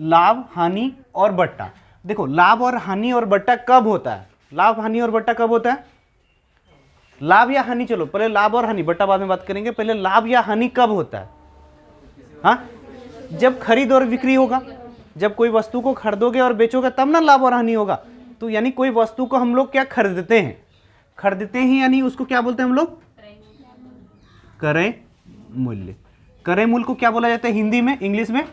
लाभ, हानि और बट्टा। देखो लाभ और हानि और बट्टा कब होता है? लाभ, हानि और बट्टा कब होता है? लाभ या हानि, चलो पहले लाभ और हानि, बट्टा बाद में बात करेंगे। पहले लाभ या हानि कब होता है? हाँ, जब खरीद और बिक्री होगा। जब कोई वस्तु को खरीदोगे और बेचोगे तब ना लाभ और हानि होगा। तो यानी कोई वस्तु को हम लोग क्या खरीदते हैं, खरीदते हैं यानी उसको क्या बोलते हैं हम लोग? क्रय मूल्य। क्रय मूल्य को क्या बोला जाता है हिंदी में, इंग्लिश में?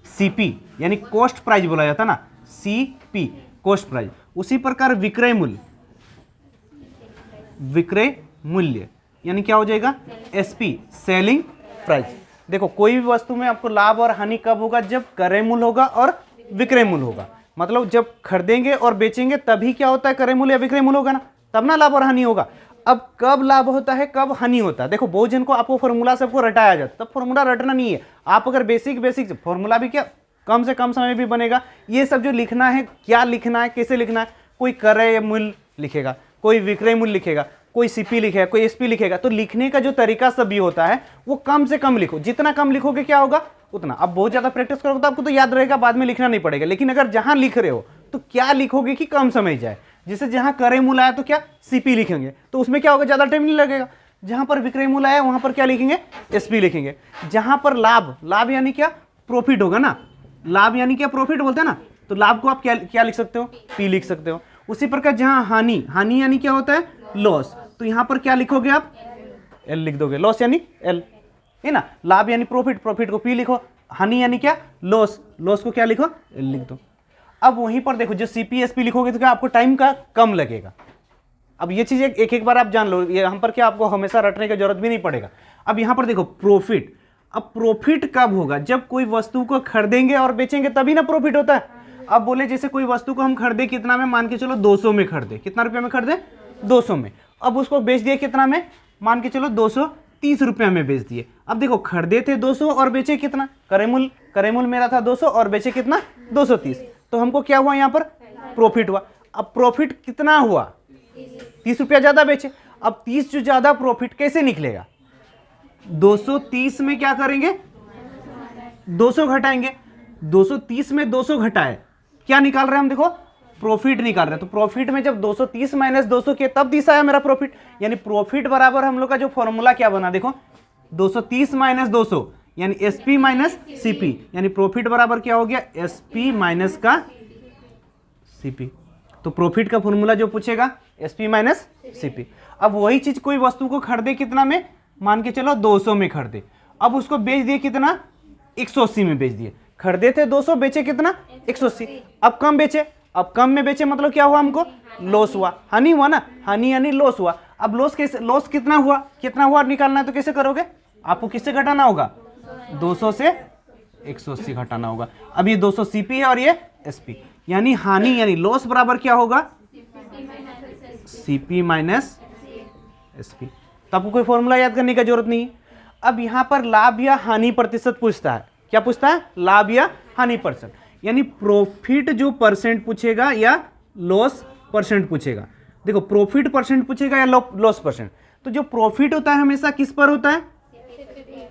सीपी, यानी कॉस्ट प्राइस बोला जाता है ना, सीपी, कॉस्ट प्राइस। उसी प्रकार विक्रय मूल्य, विक्रय मूल्य यानी क्या हो जाएगा? SP, selling price. देखो कोई भी वस्तु में आपको लाभ और हानि कब होगा? जब क्रय मूल्य होगा और विक्रय मूल्य होगा। मतलब जब खरीदेंगे और बेचेंगे तभी क्या होता है? क्रय मूल्य या विक्रय मूल्य होगा ना, तब ना लाभ और हानि होगा। अब कब लाभ होता है, कब हानि होता है? देखो बहुत जन को आपको फॉर्मूला सबको रटाया जाता, तब फॉर्मूला रटना नहीं है। आप अगर बेसिक फॉर्मूला भी क्या कम से कम समय में भी बनेगा। ये सब जो लिखना है, क्या लिखना है, कैसे लिखना है, कोई क्रय मूल्य लिखेगा, कोई विक्रय मूल्य लिखेगा, कोई सीपी लिखेगा, कोई एसपी लिखेगा। तो लिखने का जो तरीका सब भी होता है वो कम से कम लिखो। जितना कम लिखोगे क्या होगा उतना। अब बहुत ज्यादा प्रैक्टिस करोगे तो आपको तो याद रहेगा, बाद में लिखना नहीं पड़ेगा। लेकिन अगर जहां लिख रहे हो तो क्या लिखोगे कि कम समय जाए। जैसे जहां क्रय मूल्य आया तो क्या सीपी लिखेंगे, तो उसमें क्या होगा, ज्यादा टाइम नहीं लगेगा। जहां पर विक्रय मूल्य आया वहां पर क्या लिखेंगे? एसपी लिखेंगे। जहां पर लाभ, लाभ यानी क्या? प्रॉफिट होगा ना, लाभ यानी क्या? प्रॉफिट बोलते हैं ना, तो लाभ को आप क्या लिख सकते हो? पी लिख सकते हो। उसी प्रकार जहां हानि, हानि यानी क्या होता है? लॉस, तो यहां पर क्या लिखोगे आप? एल लिख दोगे। लॉस यानी एल है ना। लाभ यानी प्रॉफिट, प्रॉफिट को पी लिखो। हानि यानी क्या? लॉस, लॉस को क्या लिखो? एल लिख दो। अब वहीं पर देखो जो सीपीएसपी लिखोगे तो क्या आपको टाइम का कम लगेगा। अब ये चीज एक एक बार आप जान लो, यहाँ पर क्या आपको हमेशा रटने की जरूरत भी नहीं पड़ेगा। अब यहाँ पर देखो प्रॉफिट। अब प्रॉफिट कब होगा? जब कोई वस्तु को खरीदेंगे और बेचेंगे तभी ना प्रॉफिट होता है। अब बोले जैसे कोई वस्तु को हम खरीदे कितना में, मान के चलो 200 में खरीदे। कितना रुपये में खरीदे? 200 में। अब उसको बेच दिए कितना में? मान के चलो 230 रुपये में बेच दिए। अब देखो खरीदे थे 200 और बेचे कितना? क्रय मूल्य मेरा था 200 और बेचे कितना? 230। तो हमको क्या हुआ यहाँ पर? प्रॉफिट हुआ। अब प्रॉफिट कितना हुआ? 30 रुपया ज्यादा बेचे। अब 30 जो ज्यादा प्रॉफिट कैसे निकलेगा? 230 में क्या करेंगे? 200 घटाएंगे। 230 में 200 घटाए, क्या निकाल रहे हैं हम? देखो प्रॉफिट निकाल रहे हैं। तो प्रॉफिट में जब 230 माइनस 200 किए तब 30 आया मेरा प्रॉफिट। यानी प्रॉफिट बराबर हम लोग का जो फॉर्मूला क्या बना, देखो 230 माइनस 200 यानी एसपी माइनस सीपी, यानी प्रॉफिट बराबर क्या हो गया? एसपी माइनस का सीपी। तो प्रॉफिट का फॉर्मूला जो पूछेगा एसपी माइनस सीपी। अब वही चीज कोई वस्तु को खरीदे कितना में? मान के चलो 200 में खरीदे। अब उसको बेच दिए कितना? 180 में बेच दिए। खरीदे थे 200, बेचे कितना? 180। अब कम बेचे, अब कम में बेचे मतलब क्या हुआ? हमको लॉस हुआ, हानि हुआ ना, हानि यानी लॉस हुआ। अब लॉस कैसे? लॉस कितना हुआ, कितना हुआ निकालना है तो कैसे करोगे? आपको किससे घटाना होगा? 200 से 180 घटाना होगा। अब ये 200 सीपी है और ये एसपी, यानी हानि यानी लॉस बराबर क्या होगा? CP minus SP. तो आपको कोई फॉर्मूला याद करने की जरूरत नहीं है। अब यहां पर लाभ या हानि प्रतिशत पूछता है। क्या पूछता है? लाभ या हानि परसेंट, यानी प्रॉफिट जो परसेंट पूछेगा या लॉस परसेंट पूछेगा। देखो प्रॉफिट परसेंट पूछेगा या लॉस परसेंट। तो जो प्रॉफिट होता है हमेशा किस पर होता है?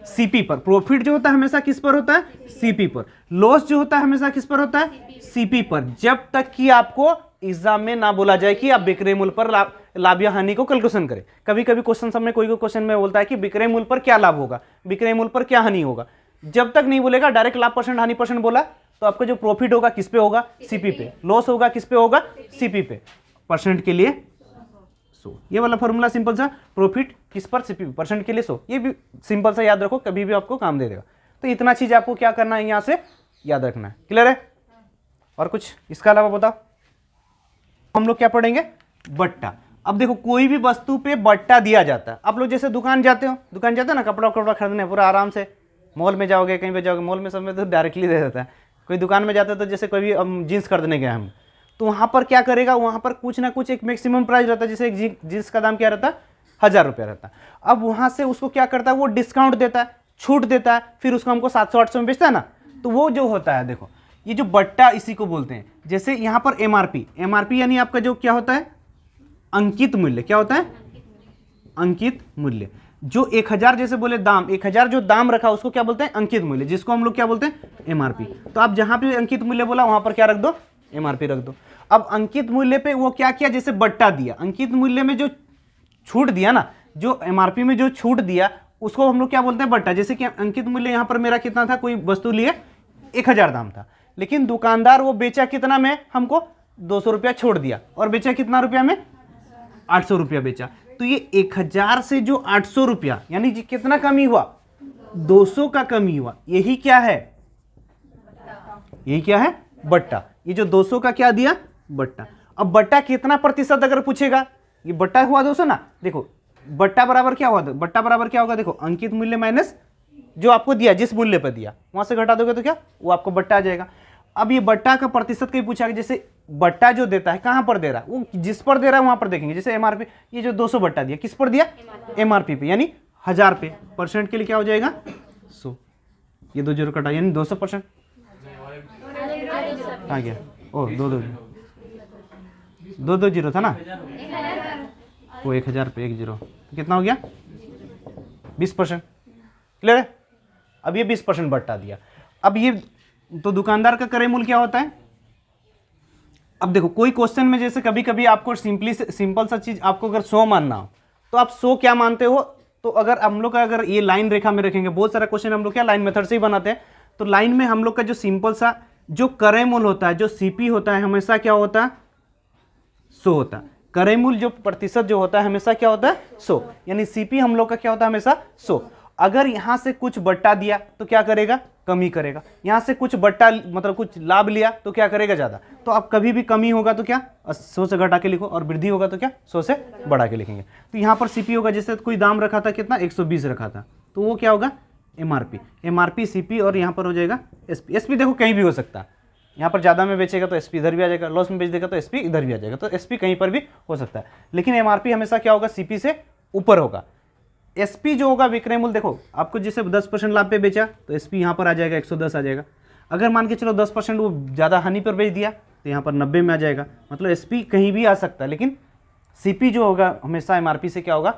सीपी पर। प्रॉफिट जो होता है हमेशा किस पर होता है? सीपी पर। लॉस जो होता है हमेशा किस पर होता है? सीपी पर। जब तक कि आपको एग्जाम में ना बोला जाए कि आप विक्रय मूल्य पर लाभ या हानि को कैलकुलेशन करें। कभी कभी क्वेश्चन सब में कोई क्वेश्चन में बोलता है कि विक्रय मूल्य पर क्या लाभ होगा, विक्रय मूल्य पर क्या हानि होगा। जब तक नहीं बोलेगा, डायरेक्ट लाभ परसेंट हानि परसेंट बोला तो आपका जो प्रॉफिट होगा किस पे होगा? सीपी पे। लॉस होगा किस पे होगा? सीपी पे। परसेंट के लिए 100। ये वाला फॉर्मूला सिंपल सा, प्रॉफिट किस पर? सीपी, परसेंट के लिए 100। ये भी सिंपल सा याद रखो, कभी भी आपको काम दे देगा। तो इतना चीज आपको क्या करना है, यहां से याद रखना है। क्लियर है? और कुछ इसका अलावा बताओ। हम लोग क्या पढ़ेंगे? बट्टा। अब देखो कोई भी वस्तु पे बट्टा दिया जाता है। आप लोग जैसे दुकान जाते हो, दुकान जाते हो ना कपड़ा खरीदने, पूरा आराम से मॉल में जाओगे, कहीं पे जाओगे, मॉल में सब में तो डायरेक्टली दे देता है। कोई दुकान में जाते हो तो जैसे कोई भी जीन्स खरीदने गए हम, तो वहाँ पर क्या करेगा? वहाँ पर कुछ ना कुछ एक मैक्सिमम प्राइस रहता है। जैसे एक जीन्स का दाम क्या रहता है? 1000 रुपया रहता है। अब वहाँ से उसको क्या करता है? वो डिस्काउंट देता है, छूट देता है, फिर उसको हमको 700-800 में बेचता है ना। तो वो जो होता है, देखो ये जो बट्टा इसी को बोलते हैं। जैसे यहाँ पर एमआरपी, एमआरपी यानी आपका जो क्या होता है? अंकित मूल्य। क्या होता है? अंकित मूल्य। जो 1000 जैसे बोले दाम, 1000 जो दाम रखा उसको क्या बोलते हैं? अंकित मूल्य, जिसको हम लोग क्या बोलते हैं? एमआरपी। तो आप जहां पे अंकित मूल्य बोला वहां पर क्या रख दो? एमआरपी रख दो। अब अंकित मूल्य पे वो क्या किया? जैसे बट्टा दिया, अंकित मूल्य में जो छूट दिया ना, जो एमआरपी में जो छूट दिया उसको हम लोग क्या बोलते हैं? बट्टा। जैसे कि अंकित मूल्य यहां पर मेरा कितना था? कोई वस्तु लिए 1000 दाम था, लेकिन दुकानदार वो बेचा कितना में? हमको 200 रुपया छोड़ दिया, और बेचा कितना रुपया में? 800 रुपया बेचा। तो ये 1000 से जो 800 रुपया, यानी जी कितना कमी हुआ? 200 का कमी हुआ। यही क्या है? यही क्या है? बट्टा। ये जो 200 का क्या दिया? बट्टा। अब बट्टा कितना प्रतिशत अगर पूछेगा, ये बट्टा हुआ 200 ना, देखो बट्टा बराबर क्या हुआ? बट्टा बराबर क्या होगा? देखो अंकित मूल्य माइनस जो आपको दिया, जिस मूल्य पर दिया वहां से घटा दोगे तो क्या? वो आपको बट्टा आ जाएगा। अब ये बट्टा का प्रतिशत कहीं पूछा, जैसे बट्टा जो देता है कहां पर दे रहा है? वो जिस पर दे रहा है वहां पर देखेंगे। जैसे एमआरपी, ये जो 200 बट्टा दिया किस पर दिया? एमआरपी पे, यानी 1000 पे। परसेंट के लिए क्या हो जाएगा? 100। ये 2 जीरो कटा, यानी 200%। कहाँ गया? ओ 2 जीरो था ना, वो 1000 पे 1 जीरो, तो कितना हो गया? 20%। क्लियर है? अब ये 20% बट्टा दिया। अब ये तो दुकानदार का क्रय मूल्य क्या होता है? अब देखो कोई क्वेश्चन में जैसे कभी कभी आपको सिंपल सा चीज आपको अगर 100 मानना हो तो आप 100 क्या मानते हो? तो अगर हम लोग का अगर ये लाइन रेखा में रखेंगे, बहुत सारा क्वेश्चन हम लोग क्या लाइन मेथड से ही बनाते हैं, तो लाइन में हम लोग का जो सिंपल सा जो क्रय मूल्य होता है, जो सीपी होता है, हमेशा क्या होता है? 100 होता है। क्रय मूल्य जो प्रतिशत जो होता है हमेशा क्या होता है? 100। यानी सीपी हम लोग का क्या होता है? हमेशा 100। अगर यहां से कुछ बट्टा दिया तो क्या करेगा? कमी करेगा। यहां से कुछ बट्टा मतलब कुछ लाभ लिया तो क्या करेगा? ज्यादा। तो अब कभी भी कमी होगा तो क्या? 100 से घटा के लिखो, और वृद्धि होगा तो क्या? 100 से बढ़ा के लिखेंगे। तो यहाँ पर सीपी होगा, जैसे कोई दाम रखा था कितना? 120 रखा था, तो वो क्या होगा? एमआरपी। एमआरपी सीपी, और यहाँ पर हो जाएगा एसपी। एसपी देखो कहीं भी हो सकता है, यहाँ पर ज़्यादा में बेचेगा तो एसपी इधर भी आ जाएगा, लॉस में बेच देगा तो एसपी इधर भी आ जाएगा, तो एसपी कहीं पर भी हो सकता है। लेकिन एमआरपी हमेशा क्या होगा? सीपी से ऊपर होगा। एसपी जो होगा विक्रय मूल्य, देखो आपको जैसे 10% लाभ पे बेचा तो एसपी यहाँ पर आ जाएगा 110 आ जाएगा। अगर मान के चलो 10% वो ज़्यादा हानि पर बेच दिया तो यहाँ पर 90 में आ जाएगा। मतलब एसपी कहीं भी आ सकता है, लेकिन सीपी जो होगा हमेशा एमआरपी से क्या होगा?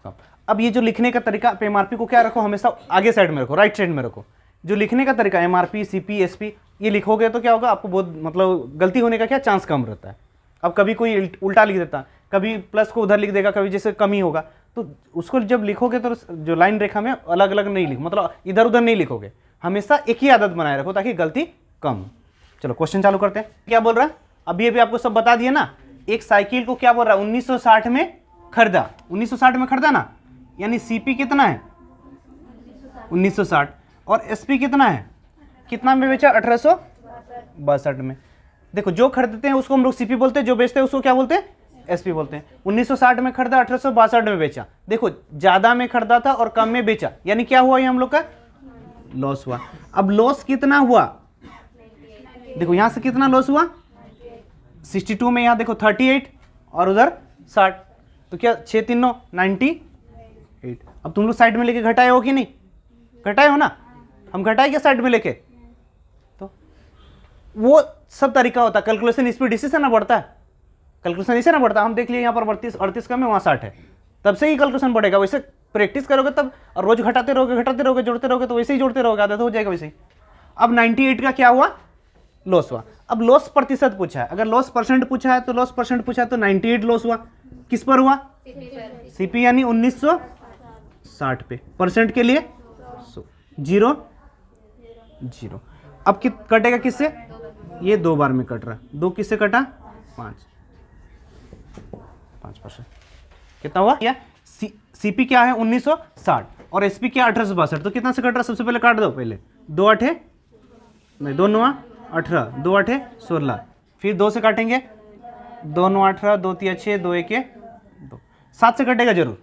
कम। अब ये जो लिखने का तरीका, आप एमआरपी को क्या रखो? हमेशा आगे साइड में रखो, राइट साइड में रखो। जो लिखने का तरीका एमआरपी, सीपी, एसपी ये लिखोगे तो क्या होगा? आपको बहुत मतलब गलती होने का क्या चांस कम रहता है। अब कभी कोई उल्टा लिख देता, कभी प्लस को उधर लिख देगा, कभी जैसे कमी होगा, तो उसको जब लिखोगे तो जो लाइन रेखा में अलग अलग नहीं लिख, मतलब इधर उधर नहीं लिखोगे, हमेशा एक ही आदत बनाए रखो ताकि गलती कम हो। चलो क्वेश्चन चालू करते हैं। क्या बोल रहा है? अभी अभी आपको सब बता दिया ना। एक साइकिल को क्या बोल रहा है? 1960 में खरीदा, 1960 में खरीदा ना, यानी सीपी कितना है? 1960। और एसपी कितना है? कितना में बेचा? 1862 में। देखो जो खरीदते हैं उसको हम लोग सीपी बोलते हैं, जो बेचते हैं उसको क्या बोलते हैं? एसपी बोलते हैं। 1960 में खरीदा, 1862 में बेचा। देखो ज्यादा में खरीदा था और कम में बेचा, यानी क्या हुआ? ये हम लोग का लॉस हुआ। अब लॉस कितना हुआ? देखो यहां से कितना लॉस हुआ? 62 में, यहां देखो 38 और उधर 60, तो क्या 6 3 9 98। अब तुम लोग साइड में लेके घटाए हो कि नहीं? घटाए हो ना? हम घटाए क्या साइड में लेके? तो वो सब तरीका होता है। कैलकुलेशन स्पीड इसी से ना बढ़ता है, कैलकुलेशन इसे ना बढ़ता। हम देख लिए यहाँ पर 32 38 कम है, वहाँ 60 है, तब से ही कैलकुलेशन बढ़ेगा। वैसे प्रैक्टिस करोगे तब, और रोज घटाते रहोगे जोड़ते रहोगे तो वैसे ही जोड़ते रहोगे, आदत हो जाएगा वैसे ही। अब 98 का क्या हुआ? लॉस हुआ। अब लॉस प्रतिशत पूछा है, अगर लॉस परसेंट पूछा है तो लॉस परसेंट पूछा है तो 98 लॉस हुआ। किस पर हुआ? सीपी, यानी 1960 पे। परसेंट के लिए 0 0। अब कटेगा किससे? ये 2 बार में कट रहा है। 2 किससे कटा? 5%। कितना हुआ? या सीपी क्या है? 1960, और एसपी क्या? 1862। तो कितना से कट रहा? सबसे पहले काट दो। पहले 2 8 नहीं, 2 9 18, 2 8 16, फिर 2 से काटेंगे, 2 9 18, 2 3 6, 2 1 2। 7 से कटेगा जरूर,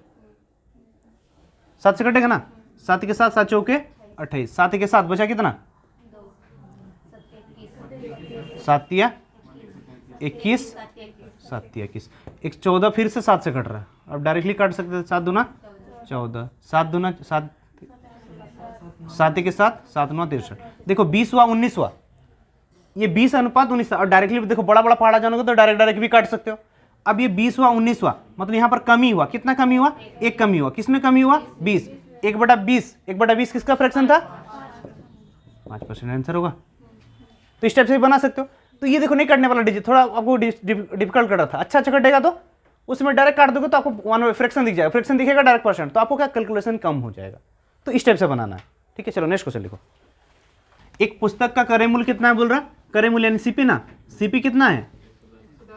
7 से कटेगा ना। 7 के साथ 7 चौके 28, 7 के साथ बचा कितना? 7 या 21, 7 या 21, 14 फिर से 7 से कट रहा है। अब डायरेक्टली काट सकते थे, 7 दूना 14, 7 दूना 7, 7 के साथ 7 9 63। देखो 20 हुआ, 19 हुआ, ये 20 अनुपात 19 था। और डायरेक्टली देखो बड़ा बड़ा पहाड़ा जानोगे तो डायरेक्ट भी काट सकते हो। अब ये 20 हुआ 19 हुआ, मतलब यहाँ पर कमी हुआ, कितना कमी हुआ, एक कमी हुआ, किसमें कमी हुआ 20, 1/20, 1/20 किसका फ्रैक्शन था 5%, आंसर होगा। तो इस टाइप से भी बना सकते हो। तो ये देखो नहीं कटने वाला डिजिट, थोड़ा आपको डिफिकल्ट कर रहा था, अच्छा कटेगा तो उसमें डायरेक्ट काट दोगे तो आपको वन फ्रैक्शन दिख जाएगा, फ्रैक्शन दिखेगा डायरेक्ट परसेंट, तो आपको क्या कैलकुलेशन कम हो जाएगा। तो इस टाइप से बनाना है, ठीक है। चलो नेक्स्ट क्वेश्चन लिखो। एक पुस्तक का क्रय मूल्य कितना है बोल रहा, क्रय मूल्य यानी सीपी ना, सीपी कितना है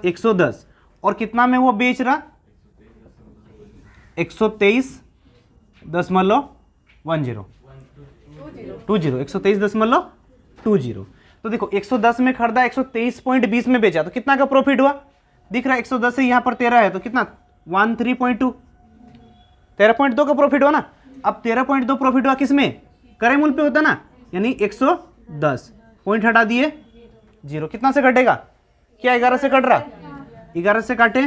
110, और कितना में वो बेच रहा 123.10 123.20। तो देखो 110 में खरीदा, 123.20 में बेचा, तो कितना का प्रॉफिट हुआ दिख रहा है, 110 से यहाँ पर 13 है तो कितना 13.2, 13.2 का प्रॉफिट हुआ ना। अब 13.2 प्रॉफिट हुआ किसमें, क्रय मूल्य पे होता ना, यानी 110 पॉइंट हटा दिए 0, कितना से कटेगा, क्या 11 से कट रहा, 11 से काटे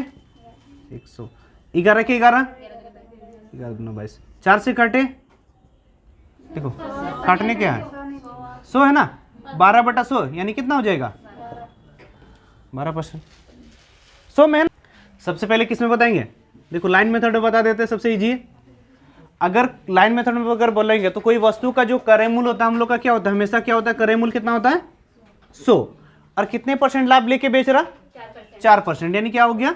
100, 11 के 11 22, 4 से काटे, देखो काटने क्या है 100 है ना, 12/100 यानी कितना हो जाएगा 12%। 100 में सबसे पहले किस में बताएंगे, देखो लाइन मेथड में बता देते हैं, सबसे इजी है। अगर लाइन मेथड में अगर बोलेंगे तो कोई वस्तु का जो क्रय मूल्य होता है हम लोग का क्या होता है, हमेशा क्या होता है, क्रय मूल्य कितना होता है 100, और कितने परसेंट लाभ लेके बेच रहा 4%, यानी क्या हो गया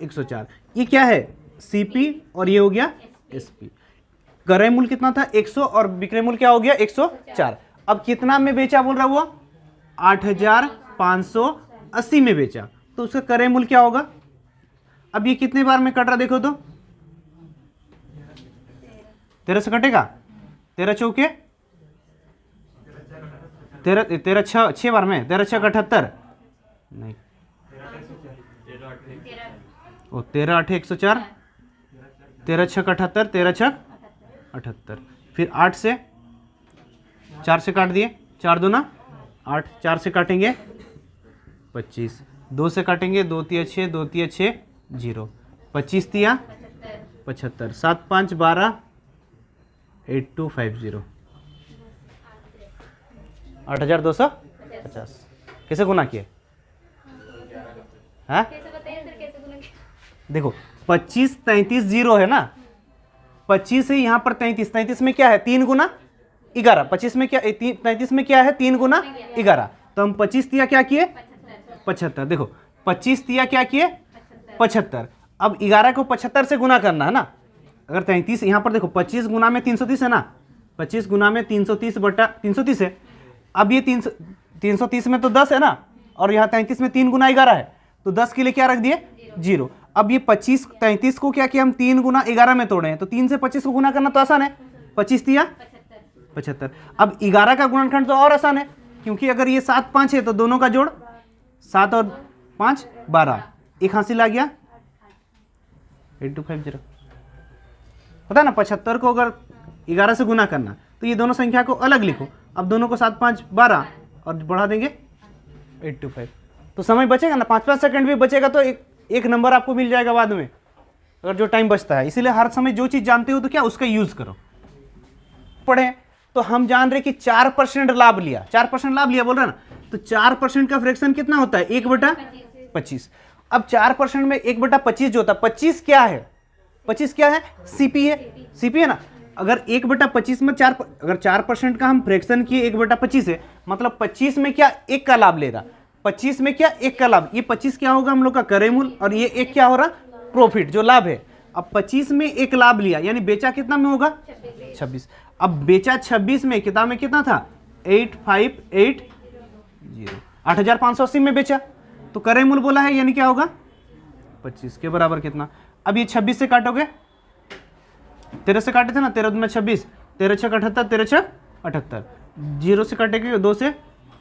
104। ये क्या है सीपी और ये हो गया एसपी। क्रय मूल्य कितना था 100 और विक्रय मूल्य क्या हो गया 104। अब कितना में बेचा बोल रहा वो 8,580 में बेचा, तो उसका क्रय मूल्य क्या होगा। अब ये कितने बार में कट रहा देखो तो 13 से कटेगा, 13 चौके 13 छह बार में, 13 6 78 नहीं, ओ 13 8 104, 13 6 78, 13 6 78, फिर 8 से 4 से काट दिए, 4 दूना 8, 4 से काटेंगे 25, 2 से काटेंगे 2 तिया 6, 2 तिया 6 0, 25 तिया 75, 7 5 12 8250, 8,250 कैसे गुना किए हाँ, देखो 25 33 0 है ना, 25 है यहाँ पर 33, 33 में क्या है 3 गुना 11, 25 में क्या 33 में क्या है 3 गुना 11, तो हम 25 तिया क्या किए 75, देखो 25 तिया क्या किए 75। अब 11 को 75 से गुना करना है ना, अगर 33 यहाँ पर देखो 25 गुना में 330 है ना, 25 गुना में 330 है। अब ये 330 में तो 10 है ना, और यहाँ 33 में 3 गुना 11 है, तो 10 के लिए क्या रख दिए 0। अब ये 25 33 को क्या किया हम 3 गुना 11 में तोड़े हैं, तो 3 से 25 को गुना करना तो आसान है, 25 तिया 75। अब 11 का गुणनखंड तो और आसान है, क्योंकि अगर ये 7 5 है तो दोनों का जोड़ 7 और 5 12, एक हासिल आ गया 8250। पता ना 75 को अगर 11 से गुना करना तो ये दोनों संख्या को अलग लिखो, अब दोनों को 7 5 12 और बढ़ा देंगे 825, तो समय बचेगा ना, 5-5 सेकंड भी बचेगा, तो एक नंबर आपको मिल जाएगा बाद में अगर जो टाइम बचता है। इसीलिए हर समय जो चीज़ जानते हो तो क्या उसका यूज करो। पढ़े तो हम जान रहे कि 4% लाभ लिया, 4% लाभ लिया बोल रहे ना, तो 4% का फ्रैक्शन कितना होता है 1/25। अब 4% में 1/25 जो होता है 25 क्या है, 25 क्या है सीपी है, सीपी है ना। अगर 1/25 में 4, अगर 4% का हम फ्रैक्शन किए 1/25 है, मतलब 25 में क्या 1 का लाभ ले रहा, 25 में क्या 1 का लाभ, ये 25 क्या होगा हम लोग का क्रय मूल्य, और ये 1 क्या हो रहा प्रॉफिट जो लाभ है। अब 25 में 1 लाभ लिया, यानी बेचा कितना में होगा 26। अब बेचा 26 में, किताब में कितना था 8580, 8,580 में बेचा, तो क्रय मूल्य बोला है, यानी क्या होगा 25 के बराबर कितना। अब ये 26 से काटोगे, 13 से काटे थे ना, 13 में 26, 13 6 78, 13 6 78, 0 से काटेंगे 2 से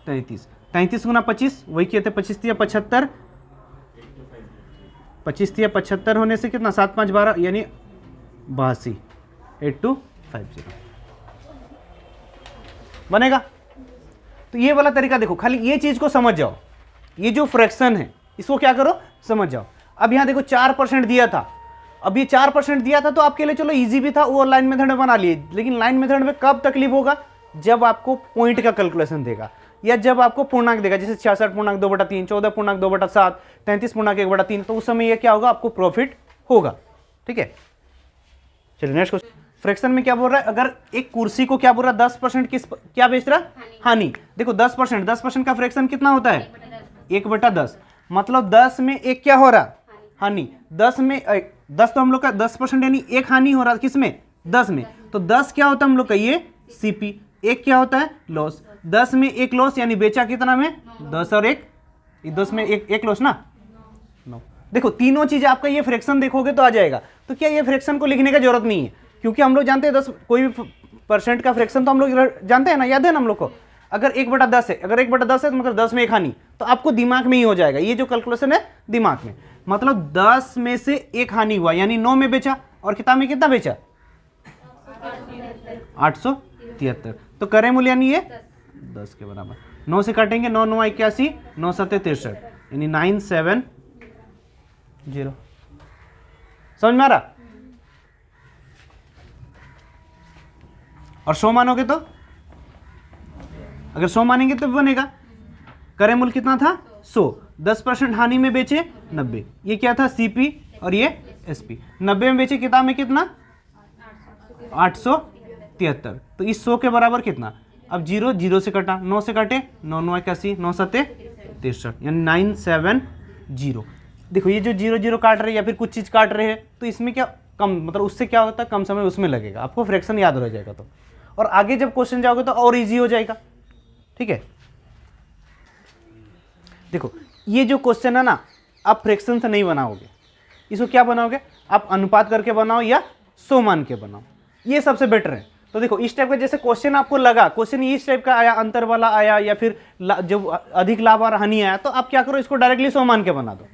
33, 33 गुना 25 वही किए थे 25 तिया 75, 25 तिया 75 होने से कितना 7 5 12 यानी 82, 8250 बनेगा। तो ये वाला तरीका देखो, खाली ये चीज को समझ जाओ, ये जो फ्रैक्शन है इसको क्या करो समझ जाओ। अब यहाँ देखो 4% दिया था, अब ये 4% दिया था तो आपके लिए चलो इजी भी था, वो लाइन मेथड में बना लिए, लेकिन लाइन मेथड में कब तकलीफ होगा जब आपको पॉइंट का कैलकुलेशन देगा, या जब आपको पूर्णांक देगा, जैसे 66.2/3, 14.2/7, 33 पूर्णांक 1/3, तो उस समय ये क्या होगा, आपको प्रॉफिट होगा। ठीक है, चलिए नेक्स्ट क्वेश्चन। फ्रैक्शन में क्या बोल रहा है, अगर एक कुर्सी को क्या बोल रहा है 10% किस क्या बेच रहा है, हानि। देखो 10% का फ्रैक्शन कितना होता है, 1/10, मतलब 10 में एक क्या हो रहा, हानि। 10 में 10 तो हम लोग का 10% यानी एक हानि हो रहा है, किसमें, 10 में। तो 10 क्या होता है हम लोग का, ये सीपी, एक क्या होता है, लॉस। 10 में एक लॉस यानी बेचा कितना में, 10 और 1, 10 में एक लॉस ना, 9। देखो तीनों चीज आपका ये फ्रैक्शन देखोगे तो आ जाएगा। तो क्या ये फ्रैक्शन को लिखने का जरूरत नहीं है, क्योंकि हम लोग जानते हैं 10 कोई भी परसेंट का फ्रैक्शन तो हम लोग जानते हैं ना, याद है ना हम लोग को। अगर 1/10 है, अगर 1/10 है तो मतलब 10 में एक हानि, तो आपको दिमाग में ही हो जाएगा, ये जो कैलकुलेशन है दिमाग में। मतलब 10 में से एक हानि हुआ यानी 9 में बेचा, और किताब में कितना बेचा, 873। तो करें मूल्य यानी ये 10 के बराबर। 9 से काटेंगे, 9 9 81, 9 7 63, यानी 970। समझ में आ रहा। और 100 मानोगे तो, अगर 100 मानेंगे तो बनेगा, करें मूल्य कितना था 100, 10% हानि में बेचे 90, ये क्या था सीपी और ये एसपी। 90 में बेचे, किताब में कितना 873, तो इस 100 के बराबर कितना। अब 0 0 से कटा, 9 से काटे, 9 9 81, 9 7 63, यानी 970। देखो ये जो 0 0 काट रहे हैं या फिर कुछ चीज़ काट रहे हैं, तो इसमें क्या कम, मतलब उससे क्या होता है, कम समय उसमें लगेगा, आपको फ्रैक्शन याद रह जाएगा। तो और आगे जब क्वेश्चन जाओगे तो और इजी हो जाएगा। ठीक है, देखो ये जो क्वेश्चन है ना, आप फ्रैक्शन से नहीं बनाओगे, इसको क्या बनाओगे, आप अनुपात करके बनाओ या 100 मान के बनाओ, ये सबसे बेटर है। तो देखो इस टाइप का जैसे क्वेश्चन आपको लगा, क्वेश्चन इस टाइप का आया, अंतर वाला आया, या फिर जो अधिक लाभ और हानि आया, तो आप क्या करो, इसको डायरेक्टली 100 मान के बना दो।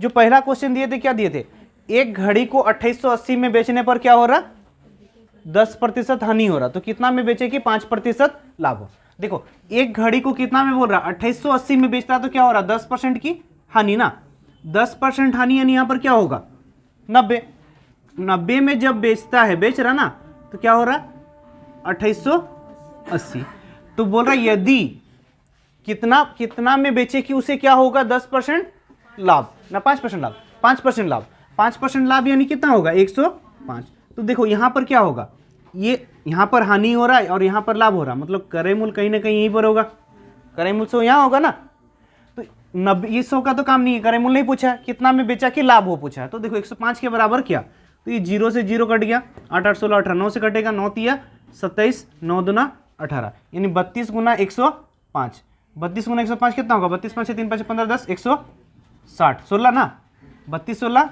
जो पहला क्वेश्चन दिए थे, क्या दिए थे, एक घड़ी को 2880 में बेचने पर क्या हो रहा, 10% हानि हो रहा, तो कितना में बेचेगी, 5% लाभ हो। देखो एक घड़ी को कितना में बोल रहा, 2880 में बेचता, तो क्या हो रहा, 10% की हानि ना, 10% हानि, यानी यहाँ पर क्या होगा 90। 90 में जब बेचता है, बेच रहा ना, तो क्या हो रहा 2880। तो बोल रहा यदि कितना में बेचे कि उसे क्या होगा 10% लाभ ना 5% लाभ, 5% लाभ, 5% लाभ यानी कितना होगा 105। तो देखो यहां पर क्या होगा, ये यहां पर हानि हो रहा है और यहां पर लाभ हो रहा है, मतलब क्रय मूल्य कहीं ना कहीं यहीं पर होगा, क्रय मूल्य 100 यहां होगा ना। तो 90 ये 100 का तो काम नहीं है, क्रय मूल्य नहीं पूछा है, कितना में बेचा कि लाभ हो पूछा है। तो देखो 105 के बराबर क्या, तो ये 0 से 0 कट गया, 8 8 16 18, 9 से कटेगा, 9 3 27, 9 2 18, यानी 32 गुना 105। 32 गुना 105 कितना होगा, 32 5 3 5 15 10 160, 16 ना, 32 16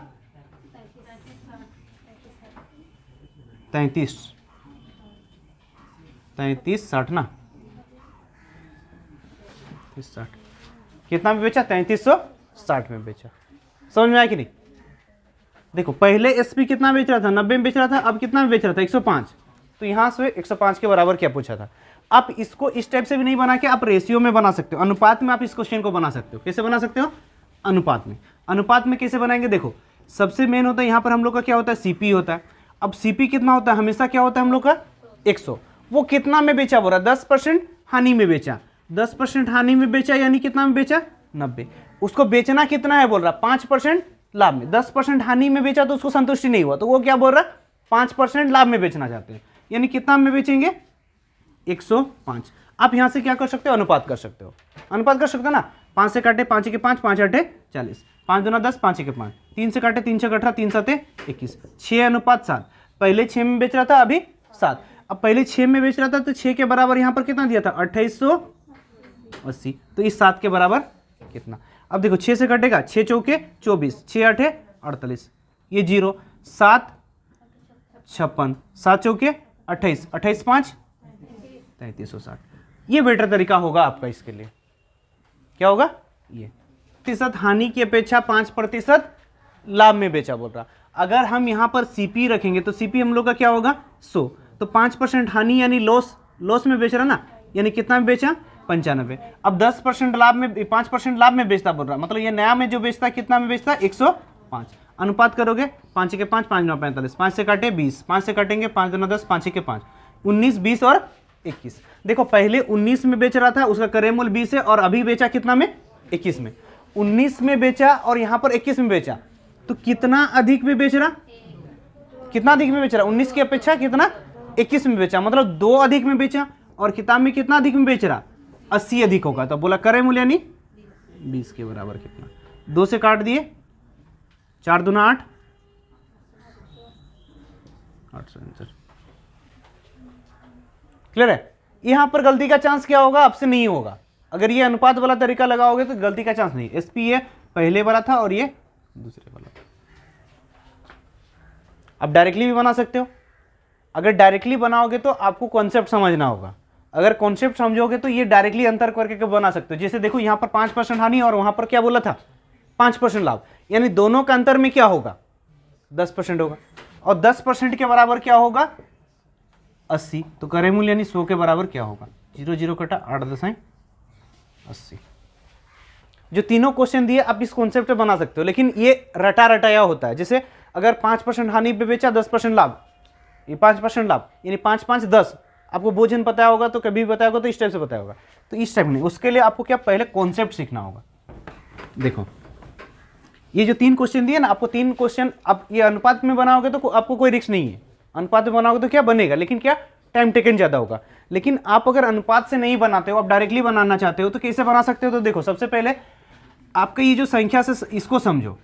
33 33 60 ना, 60 कितना में बेचा, 3360 में बेचा। समझ में आया कि नहीं। देखो पहले एसपी कितना बेच रहा था, 90 में बेच रहा था, अब कितना में बेच रहा था 105, तो यहां से 105 के बराबर क्या पूछा था। आप इसको इस टाइप से भी नहीं बना के आप रेशियो में बना सकते हो, अनुपात में आप इस क्वेश्चन को बना सकते हो। कैसे बना सकते हो, अनुपात में। अनुपात में कैसे बनाएंगे, देखो सबसे मेन होता है यहाँ पर हम लोग का क्या होता है, सीपी होता है। अब सीपी कितना होता है, हमेशा क्या होता है हम लोग का 100। वो कितना में बेचा बोल रहा, 10% हानि में बेचा, 10% हानि में बेचा यानी कितना में बेचा 90। उसको बेचना कितना है बोल रहा 5% लाभ में, 10% हानि में बेचा तो उसको संतुष्टि नहीं हुआ, तो वो क्या बोल रहा 5% लाभ में बेचना चाहते हैं, यानी कितना में बेचेंगे 105। आप यहां से क्या कर सकते हो, अनुपात कर सकते हो, अनुपात कर सकते हो ना। 5 से काटे 5 के 5, 5 8 40, 5 2 10, 5 के 5, 3 से काटे 3 6 18, 3 7 21, 6:7। पहले 6 में बेच रहा था, अभी 7। अब पहले 6 में बेच रहा था तो 6 के बराबर यहां पर कितना दिया था 2880, तो इस 7 के बराबर कितना। अब देखो 6 से कटेगा, 6 चौके 24, 6 8 48, ये 0, 7 56, 7 चौके 28, 28 5 3360। ये बेटर तरीका होगा आपका इसके लिए। क्या होगा, ये प्रतिशत हानि की अपेक्षा 5% लाभ में बेचा बोल रहा। अगर हम यहां पर सीपी रखेंगे तो सीपी हम लोग का क्या होगा 100, तो 5% हानि यानी लॉस में बेच रहा ना, यानी कितना में बेचा 95। अब 10% लाभ में, 5% लाभ में बेचता बोल रहा, मतलब ये नया में जो बेचता कितना में बेचता 105। अनुपात करोगे 5 के 5, 5 9 45, 5 से काटे 20, 5 से काटेंगे 5 2 10, 5 के 5 19 20 और 21। देखो पहले 19 में बेच रहा था, उसका क्रय मूल्य 20 है, और अभी बेचा कितना में 21 में। 19 में बेचा और यहाँ पर 21 में बेचा, तो कितना अधिक में बेच रहा, कितना अधिक में बेच रहा, 19 की अपेक्षा कितना 21 में बेचा, मतलब 2 अधिक में बेचा। और किताब में कितना अधिक में बेच रहा, 80 अधिक होगा। तो बोला क्रय मूल्य यानी 20 के बराबर कितना, 2 से काट दिए, 4 दूना 8, 800 आंसर। क्लियर है। यहां पर गलती का चांस क्या होगा, आपसे नहीं होगा। अगर ये अनुपात वाला तरीका लगाओगे तो गलती का चांस नहीं। एसपी ये पहले वाला था और ये दूसरे वाला था। आप डायरेक्टली भी बना सकते हो। अगर डायरेक्टली बनाओगे तो आपको कॉन्सेप्ट समझना होगा। अगर कॉन्सेप्ट समझोगे तो ये डायरेक्टली अंतर करके बना सकते हो। जैसे देखो यहाँ पर 5% हानि और वहां पर क्या बोला था 5% लाभ, यानी दोनों का अंतर में क्या होगा 10% होगा। और 10% के बराबर क्या होगा 80, तो क्रय मूल्य यानी 100 के बराबर क्या होगा, 0 0 कटा 8.80। जो तीनों क्वेश्चन दिए आप इस कॉन्सेप्ट पे बना सकते हो, लेकिन ये रटा रटाया होता है। जैसे अगर 5% हानि पे बेचा 10% लाभ, ये 5% लाभ यानी 5 5 10। आपको भोजन पता होगा तो कभी भी बताया होगा तो इस टाइप से बताया होगा, तो इस टाइप नहीं। उसके लिए आपको क्या पहले कॉन्सेप्ट सीखना होगा। देखो ये जो 3 क्वेश्चन दिए ना, आपको 3 क्वेश्चन आप ये अनुपात में बनाओगे तो आपको कोई रिस्क नहीं है। अनुपात में बनाओगे तो क्या बनेगा, लेकिन क्या टाइम टेकन ज़्यादा होगा। लेकिन आप अगर अनुपात से नहीं बनाते हो, आप डायरेक्टली बनाना चाहते हो तो कैसे बना सकते हो। तो देखो सबसे पहले आपका ये जो संख्या से इसको समझो।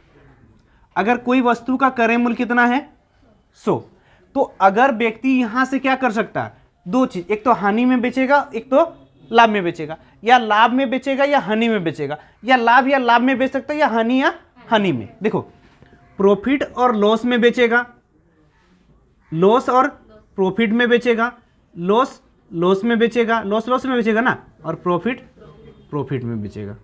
अगर कोई वस्तु का क्रय मूल्य कितना है 100, तो अगर व्यक्ति यहां से क्या कर सकता है, 2 चीज, एक तो हानि में बेचेगा, एक तो लाभ में बेचेगा, या लाभ में बेचेगा या हानि में बेचेगा, या लाभ में बेच सकता है, या हानि में। देखो प्रॉफिट और लॉस में बेचेगा, लॉस और प्रॉफिट में बेचेगा, लॉस में बेचेगा, लॉस में बेचेगा ना, और प्रॉफिट में बेचेगा।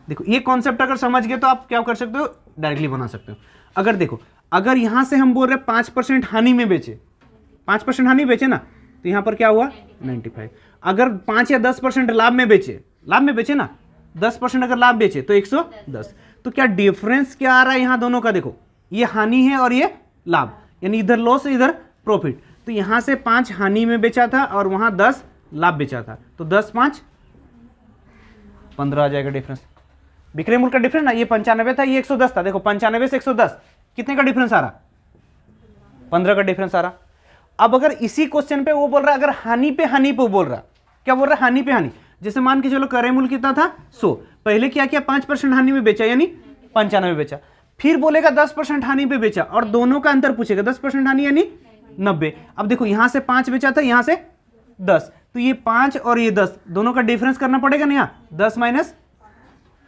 देखो ये कॉन्सेप्ट अगर समझ गए तो आप क्या कर सकते हो, डायरेक्टली बना सकते हो। अगर देखो अगर यहां से हम बोल रहे 5% हानि में बेचे, 5% हानि बेचे ना, तो यहां पर क्या हुआ 95। अगर 5 या 10% लाभ में बेचे ना, 10% अगर लाभ बेचे तो 110। तो क्या डिफरेंस क्या आ रहा है यहाँ दोनों का, देखो ये हानि है और ये लाभ, यानी इधर लॉस इधर प्रॉफिट। तो यहां से 5 हानि में बेचा था और वहां 10 लाभ बेचा था, तो 10 5 15 आ जाएगा डिफरेंस। विक्रय मूल्य का डिफरेंस ना, ये 95 था, ये 110 था। देखो 95 से 110 कितने का डिफरेंस आ रहा, 15 का डिफरेंस आ रहा। अब अगर इसी क्वेश्चन पे वो बोल रहा है, अगर हानि पे बोल रहा, क्या बोल रहा है हानि पे हानि। जैसे मान के चलो क्रय मूल्य कितना था 100, पहले क्या किया 5% हानि में बेचा यानी 95 बेचा, फिर बोलेगा 10% हानि पे बेचा और दोनों का अंतर पूछेगा, 10% हानि यानी 90। अब देखो यहां से 5 बेचा था, यहां से 10, तो ये 5 और ये 10 दोनों का डिफरेंस करना पड़ेगा ना, यहाँ 10 माइनस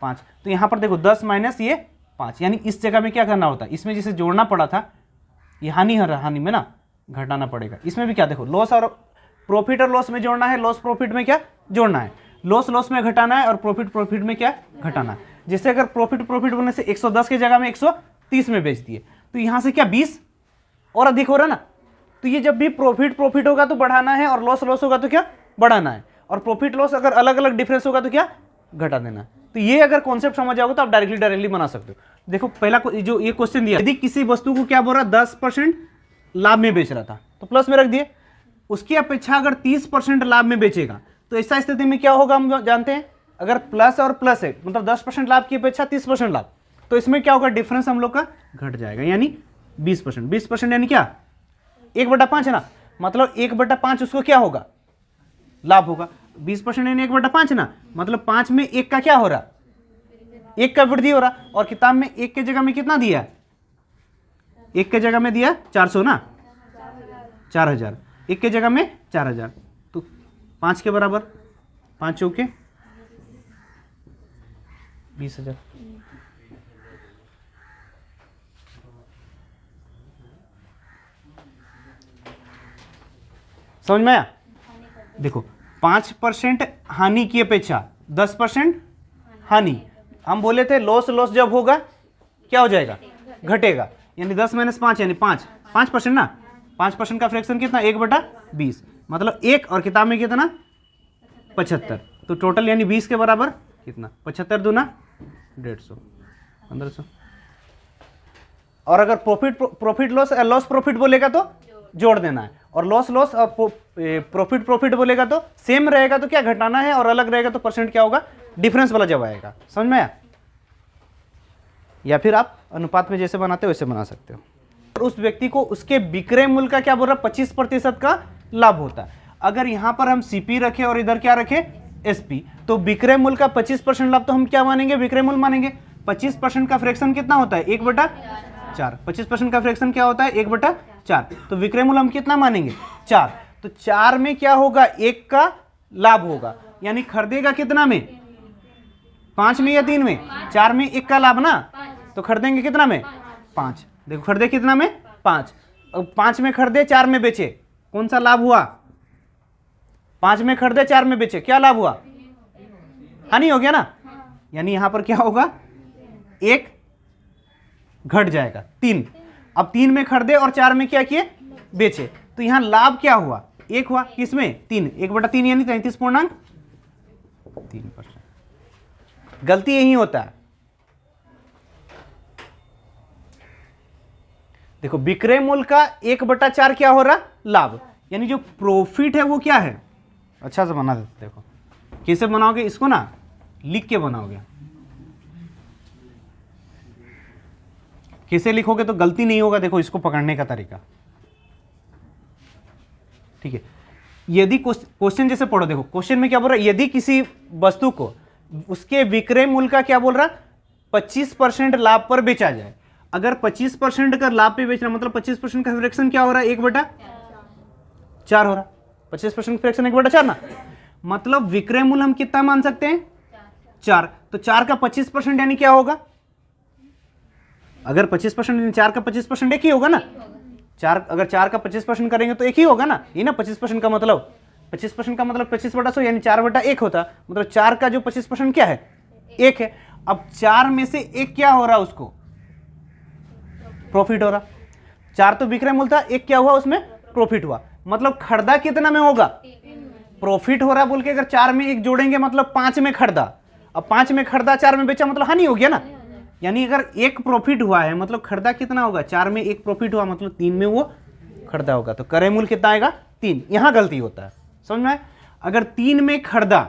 5। तो यहां पर देखो 10 माइनस ये 5, यानी इस जगह में क्या करना होता है, इसमें जिसे जोड़ना पड़ा था, ये हानि में ना घटाना पड़ेगा। इसमें भी क्या देखो लॉस और प्रॉफिट और लॉस में जोड़ना है, लॉस प्रॉफिट में क्या जोड़ना है, लॉस में घटाना है और प्रॉफिट में क्या घटाना है। जैसे अगर प्रॉफिट बोलने से 110 की जगह में 130 में बेच दिए, तो यहां से क्या 20 और अधिक हो रहा ना। तो ये जब भी प्रॉफिट होगा तो बढ़ाना है और लॉस होगा तो क्या बढ़ाना है, और प्रॉफिट लॉस अगर अलग अलग डिफरेंस होगा तो क्या घटा देना है। तो ये अगर कॉन्सेप्ट समझ जाओगे तो आप डायरेक्टली बना सकते हो। देखो पहला जो ये क्वेश्चन दिया, यदि किसी वस्तु को क्या बोल रहा 10% लाभ में बेच रहा था तो प्लस में रख दिए, उसकी अपेक्षा अगर 30% लाभ में बेचेगा तो ऐसा स्थिति में क्या होगा हम जानते हैं, अगर प्लस और प्लस है मतलब 10% लाभ की अपेक्षा 30% लाभ, तो इसमें क्या होगा डिफरेंस हम लोग का घट जाएगा, यानी 20%। 20% यानी क्या 1/5 है ना, मतलब 1/5 उसको क्या होगा लाभ होगा। 20% यानी 1/5 ना, मतलब 5 में 1 का क्या हो रहा, 1 का वृद्धि हो रहा। और किताब में 1 के जगह में कितना दिया, 1 के जगह में दिया 400 ना, 4000, 1 के जगह में 4000, तो 5 के बराबर 5 चौके 20,000। समझ में आया। देखो 5% हानि की अपेक्षा 10% हानि, हम बोले थे लॉस जब होगा क्या हो जाएगा घटेगा, यानी 10 माइनस 5 यानी 5% ना, 5% का फ्रैक्शन कितना 1/20, मतलब 1 और किताब में कितना 75, तो टोटल यानी 20 के बराबर कितना 75 दूना 150 1500। और अगर प्रॉफिट लॉस प्रॉफिट बोलेगा तो जोड़ देना है, और लॉस और प्रॉफिट बोलेगा तो सेम रहेगा तो क्या घटाना है, और अलग रहेगा तो परसेंट क्या होगा डिफरेंस वाला जब आएगा, समझ में आया? या फिर आप अनुपात में जैसे बनाते हो वैसे बना सकते हो। उस व्यक्ति को उसके विक्रय मूल्य का क्या बोल रहा है, 25% का लाभ होता है। अगर यहां पर हम सीपी रखे और इधर क्या रखे, एसपी, तो विक्रय मूल्य का 25% लाभ तो हम क्या मानेंगे, विक्रय मूल्य मानेंगे। 25% का फ्रैक्शन कितना होता है, 1/4। 25% का फ्रैक्शन क्या होता है, 1/4। तो विक्रय मूल्य हम कितना मानेंगे, 4। तो 4 में क्या होगा, 1 का लाभ होगा, यानी खरीदेगा कितना में, 5 में या 3 में, 4 में 1 का लाभ ना, तो खरीदेंगे कितना में, 5। देखो खरीदे कितना में, 5। अब 5 में खरीदे 4 में बेचे, कौन सा लाभ हुआ, 5 में खरीदे 4 में बेचे, क्या लाभ हुआ, हानि हो गया ना। यानी यहां पर क्या होगा, 1 घट जाएगा, 3। अब 3 में खरीदे और 4 में क्या किए, बेचे, तो यहां लाभ क्या हुआ, 1 हुआ, किसमें, 3, 1/3 यानी 33.3%। गलती यही होता है। देखो विक्रय मूल्य का 1/4 क्या हो रहा, लाभ, यानी जो प्रॉफिट है वो क्या है। अच्छा से बना देते, देखो कैसे बनाओगे इसको ना, लिख के बनाओगे, कैसे लिखोगे तो गलती नहीं होगा। देखो इसको पकड़ने का तरीका, ठीक है। यदि क्वेश्चन जैसे पढ़ो, देखो क्वेश्चन में क्या बोल रहा है, यदि किसी वस्तु को उसके विक्रय मूल्य का क्या बोल रहा, 25% लाभ पर बेचा जाए। अगर 25% का लाभ पे बेचना मतलब 25% का फ्रैक्शन क्या हो रहा है, 1/4 हो रहा। 25% फ्रैक्शन 1/4 ना, मतलब विक्रय मूल्य हम कितना मान सकते हैं, 4। तो 4 का 25% यानी क्या होगा, अगर 25% 4 का 25% एक ही होगा ना, 4 अगर 4 का 25% करेंगे तो एक ही होगा ना, ये ना 25% का मतलब, 25% का मतलब 25/100 यानी 4/1 होता, मतलब 4 का जो 25% क्या है, 1 है। अब 4 में से 1 क्या हो रहा, उसको प्रॉफिट हो रहा। 4 तो विक्रय मूल्य था, 1 क्या हुआ उसमें, प्रॉफिट हुआ, मतलब खरीदा कितना में होगा, प्रॉफिट हो रहा बोल के अगर 4 में 1 जोड़ेंगे मतलब 5 में खरीदा। अब 5 में खरीदा 4 में बेचा मतलब हानि हो गया ना, यानी अगर 1 प्रॉफिट हुआ है मतलब खरीदा कितना होगा, 4 में 1 प्रॉफिट हुआ मतलब 3 में वो खरीदा होगा, तो क्रय मूल्य कितना आएगा, 3। यहां गलती होता है, समझ में। अगर 3 में खरीदा,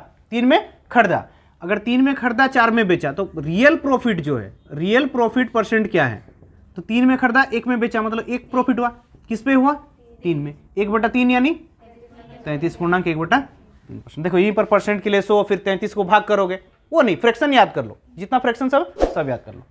अगर 3 में खरीदा 4 में बेचा, तो रियल प्रॉफिट जो है, रियल प्रॉफिट परसेंट क्या है, तो 3 में खरीदा 1 में बेचा मतलब 1 प्रॉफिट हुआ, किस पे हुआ, 3 में, 1/3 यानी 33.1/3%। देखो यहीं पर परसेंट के लिए 100, फिर 33 को भाग करोगे, वो नहीं, फ्रैक्शन याद कर लो, जितना फ्रैक्शन सब याद कर लो।